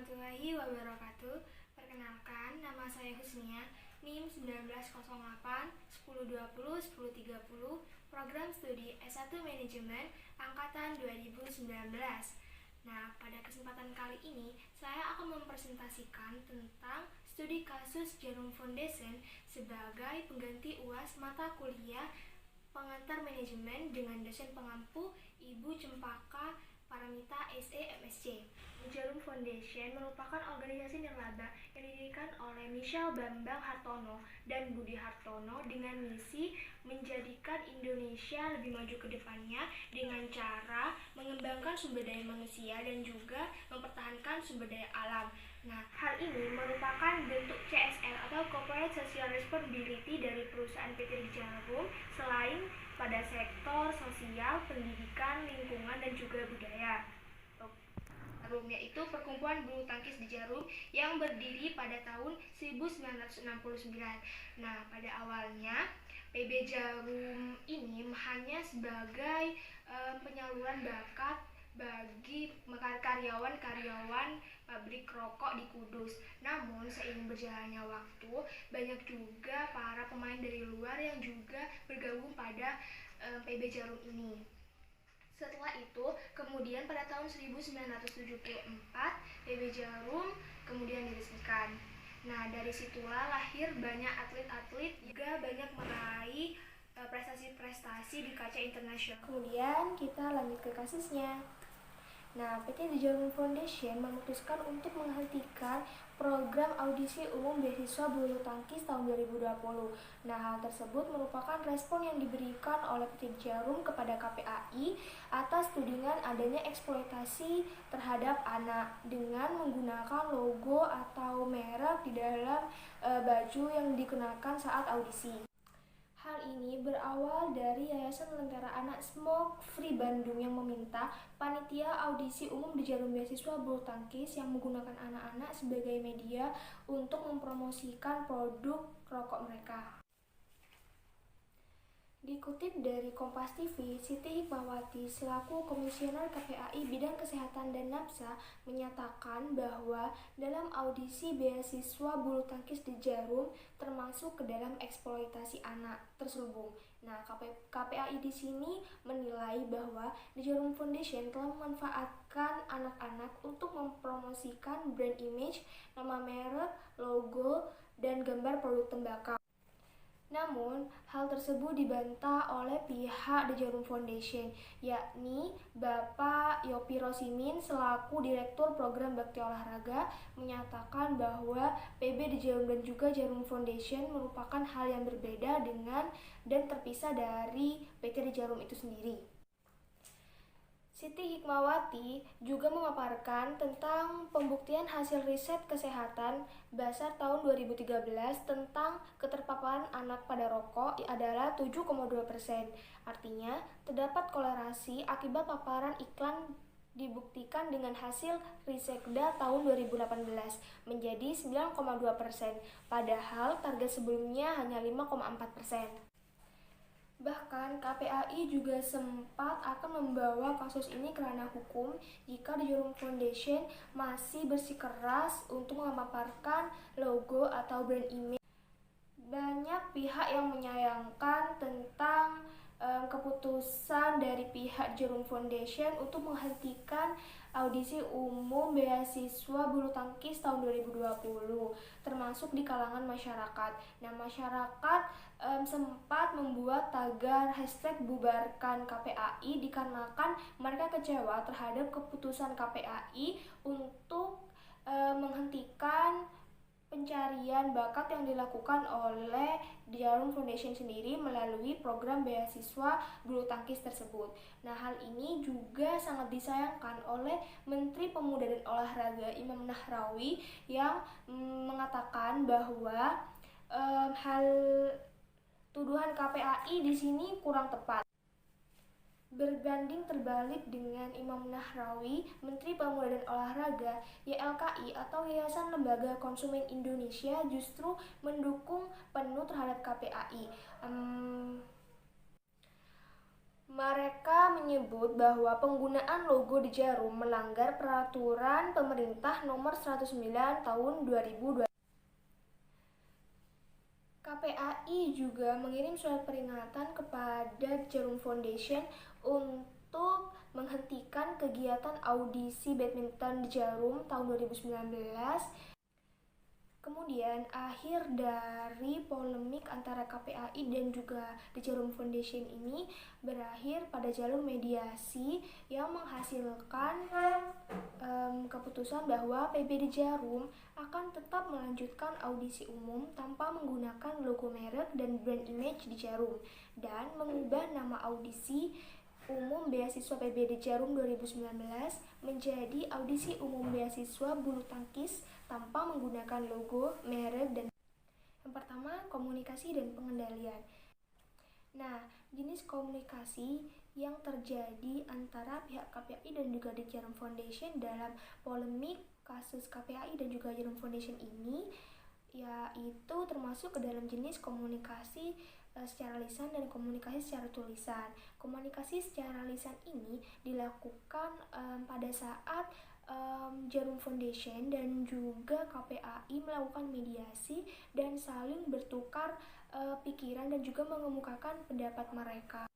warahmatullahi wabarakatuh. Perkenalkan, nama saya Husnia, NIM 1908 1020 1030, Program Studi S1 Manajemen Angkatan 2019. Nah, pada kesempatan kali ini, saya akan mempresentasikan tentang studi kasus Jarum Foundation sebagai pengganti UAS mata kuliah pengantar manajemen dengan dosen pengampu Ibu Cempaka Paramita SE MSc. Jarum Foundation merupakan organisasi nirlaba yang didirikan oleh Michelle Bambang Hartono dan Budi Hartono dengan misi menjadikan Indonesia lebih maju ke depannya dengan cara mengembangkan sumber daya manusia dan juga mempertahankan sumber daya alam. Nah, hal ini merupakan bentuk CSR atau Corporate Social Responsibility dari perusahaan PT Jarum selain pada sektor sosial, pendidikan, lingkungan, dan juga budaya. Jarum yaitu Perkumpulan Bulu Tangkis di Jarum yang berdiri pada tahun 1969. Nah, pada awalnya PB Jarum ini hanya sebagai penyaluran bakat bagi karyawan-karyawan pabrik rokok di Kudus. Namun, seiring berjalannya waktu, banyak juga para pemain dari luar yang juga bergabung pada PB Jarum ini. Setelah itu, kemudian pada tahun 1974, PB Jarum kemudian diresmikan. Nah, dari situlah lahir banyak atlet-atlet, juga banyak meraih prestasi-prestasi di kancah internasional. Kemudian kita lanjut ke kasusnya. Nah, PT Jarum Foundation memutuskan untuk menghentikan program audisi umum beasiswa bulu tangkis tahun 2020. Nah, hal tersebut merupakan respon yang diberikan oleh PT Jarum kepada KPAI atas tudingan adanya eksploitasi terhadap anak dengan menggunakan logo atau merek di dalam baju yang dikenakan saat audisi. Hal ini berawal dari Yayasan Lentera Anak Smoke Free Bandung yang meminta panitia audisi umum di Jarum Beasiswa Bulu Tangkis yang menggunakan anak-anak sebagai media untuk mempromosikan produk rokok mereka. Dikutip dari Kompas TV, Siti Hikmawati selaku Komisioner KPAI Bidang Kesehatan dan Napsa menyatakan bahwa dalam audisi beasiswa bulu tangkis di Jarum termasuk ke dalam eksploitasi anak terselubung. Nah, KPAI di sini menilai bahwa The Jarum Foundation telah memanfaatkan anak-anak untuk mempromosikan brand image, nama merek, logo, dan gambar produk tembakau. Namun, hal tersebut dibantah oleh pihak The Jarum Foundation, yakni Bapak Yopi Rosimin selaku Direktur Program Bakti Olahraga menyatakan bahwa PB The Jarum dan juga Jarum Foundation merupakan hal yang berbeda dengan dan terpisah dari PT The Jarum itu sendiri. Siti Hikmawati juga memaparkan tentang pembuktian hasil riset kesehatan Basar tahun 2013 tentang keterpaparan anak pada rokok adalah 7,2%. Artinya, terdapat kolerasi akibat paparan iklan dibuktikan dengan hasil Risekda tahun 2018 menjadi 9,2%, padahal target sebelumnya hanya 5,4%. Bahkan KPAI juga sempat akan membawa kasus ini ke ranah hukum jika The Jarum Foundation masih bersikeras untuk memaparkan logo atau brand image. Banyak pihak yang menyayangkan tentang keputusan dari pihak Jarum Foundation untuk menghentikan audisi umum beasiswa bulu tangkis tahun 2020 termasuk di kalangan masyarakat. Nah, masyarakat sempat membuat tagar #bubarkan KPAI dikarenakan mereka kecewa terhadap keputusan KPAI untuk menghentikan pencarian bakat yang dilakukan oleh Jarum Foundation sendiri melalui program beasiswa bulu tangkis tersebut. Nah, hal ini juga sangat disayangkan oleh Menteri Pemuda dan Olahraga Imam Nahrawi yang mengatakan bahwa tuduhan KPAI di sini kurang tepat. Berbanding terbalik dengan Imam Nahrawi, Menteri Pemuda dan Olahraga YLKI atau Yayasan Lembaga Konsumen Indonesia justru mendukung penuh terhadap KPAI. Mereka menyebut bahwa penggunaan logo di Jarum melanggar peraturan pemerintah nomor 109 tahun 2002. KPAI juga mengirim surat peringatan kepada Jarum Foundation untuk menghentikan kegiatan audisi badminton di Jarum tahun 2019. Kemudian, akhir dari polemik antara KPAI dan juga The Jarum Foundation ini berakhir pada jalur mediasi yang menghasilkan keputusan bahwa PBD Jarum akan tetap melanjutkan audisi umum tanpa menggunakan logo merek dan brand image di Jarum dan mengubah nama audisi umum beasiswa PBD Jarum 2019 menjadi audisi umum beasiswa bulu tangkis tanpa menggunakan logo, merek, dan yang pertama, komunikasi dan pengendalian. Nah, jenis komunikasi yang terjadi antara pihak KPAI dan juga The Jarum Foundation dalam polemik kasus KPAI dan juga Jarum Foundation ini yaitu termasuk ke dalam jenis komunikasi secara lisan dan komunikasi secara tulisan. Komunikasi secara lisan ini dilakukan pada saat Jarum Foundation dan juga KPAI melakukan mediasi dan saling bertukar pikiran dan juga mengemukakan pendapat mereka.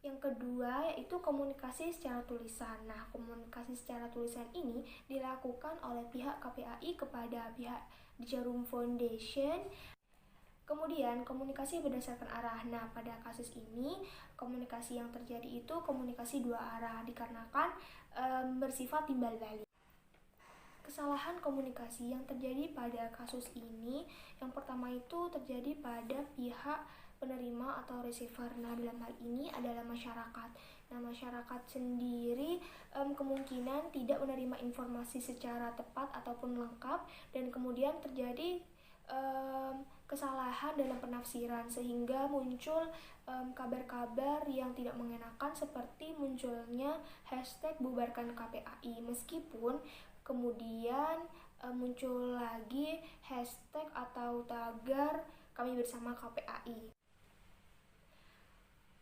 Yang kedua yaitu komunikasi secara tulisan. Nah, komunikasi secara tulisan ini dilakukan oleh pihak KPAI kepada pihak Jarum Foundation. Kemudian komunikasi berdasarkan arah. Nah, pada kasus ini komunikasi yang terjadi itu komunikasi dua arah dikarenakan bersifat timbal balik. Kesalahan komunikasi yang terjadi pada kasus ini yang pertama itu terjadi pada pihak penerima atau receiver. Nah, dalam hal ini adalah masyarakat. Nah, masyarakat sendiri kemungkinan tidak menerima informasi secara tepat ataupun lengkap dan kemudian terjadi kesalahan dalam penafsiran sehingga muncul kabar-kabar yang tidak mengenakan seperti munculnya hashtag bubarkan KPAI, meskipun kemudian muncul lagi hashtag atau tagar kami bersama KPAI.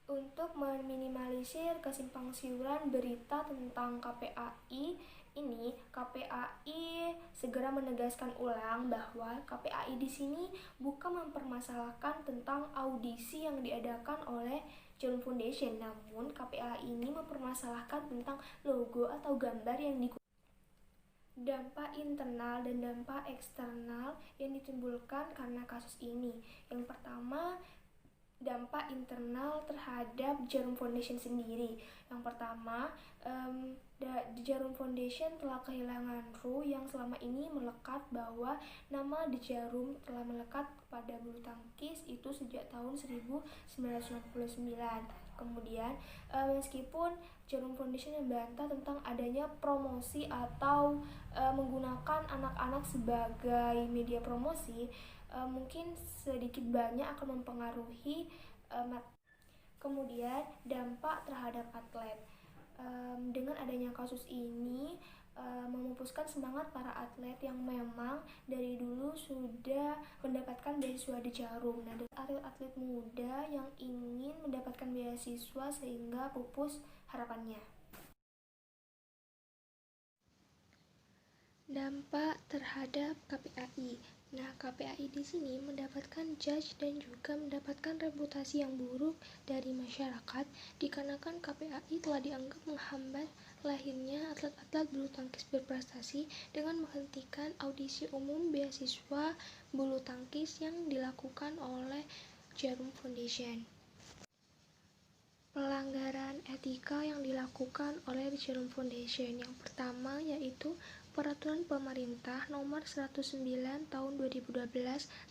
Untuk meminimalisir kesimpang siuran berita tentang KPAI ini, KPAI segera menegaskan ulang bahwa KPAI di sini bukan mempermasalahkan tentang audisi yang diadakan oleh Jarum Foundation, namun KPAI ini mempermasalahkan tentang logo atau gambar yang digunakan. Dampak internal dan dampak eksternal yang ditimbulkan karena kasus ini. Yang pertama, dampak internal terhadap Jarum Foundation sendiri. Yang pertama, The Jarum Foundation telah kehilangan kru yang selama ini melekat bahwa nama The Jarum telah melekat pada bulu tangkis itu sejak tahun 1999. Kemudian, meskipun Jarum Foundation membantah tentang adanya promosi atau menggunakan anak-anak sebagai media promosi, mungkin sedikit banyak akan mempengaruhi kemudian dampak terhadap atlet. Dengan adanya kasus ini memupuskan semangat para atlet yang memang dari dulu sudah mendapatkan beasiswa di Jarum. Nah, atlet-atlet muda yang ingin mendapatkan beasiswa sehingga pupus harapannya. Dampak terhadap KPAI. Nah, KPAI di sini mendapatkan judge dan juga mendapatkan reputasi yang buruk dari masyarakat dikarenakan KPAI telah dianggap menghambat lahirnya atlet-atlet bulu tangkis berprestasi dengan menghentikan audisi umum beasiswa bulu tangkis yang dilakukan oleh Jarum Foundation. Pelanggaran etika yang dilakukan oleh Jarum Foundation yang pertama yaitu Peraturan Pemerintah Nomor 109 Tahun 2012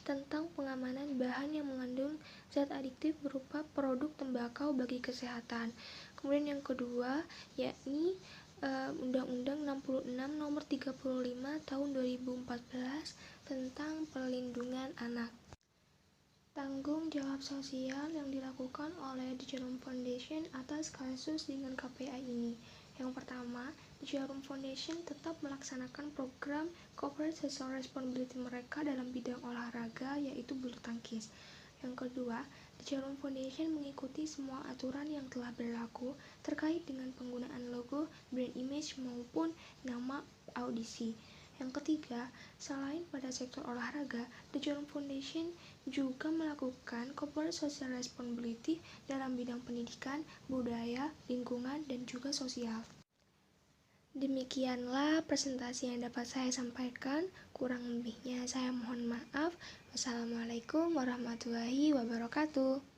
tentang pengamanan bahan yang mengandung zat adiktif berupa produk tembakau bagi kesehatan. Kemudian yang kedua yakni Undang-Undang 66 Nomor 35 Tahun 2014 tentang Perlindungan Anak. Tanggung jawab sosial yang dilakukan oleh The Jarum Foundation atas kasus dengan KPAI ini. Yang pertama, The Jarum Foundation tetap melaksanakan program Corporate Social Responsibility mereka dalam bidang olahraga yaitu bulu tangkis. Yang kedua, The Jarum Foundation mengikuti semua aturan yang telah berlaku terkait dengan penggunaan logo, brand image, maupun nama audisi. Yang ketiga, selain pada sektor olahraga, The Jarum Foundation juga melakukan corporate social responsibility dalam bidang pendidikan, budaya, lingkungan, dan juga sosial. Demikianlah presentasi yang dapat saya sampaikan. Kurang lebihnya saya mohon maaf. Wassalamualaikum warahmatullahi wabarakatuh.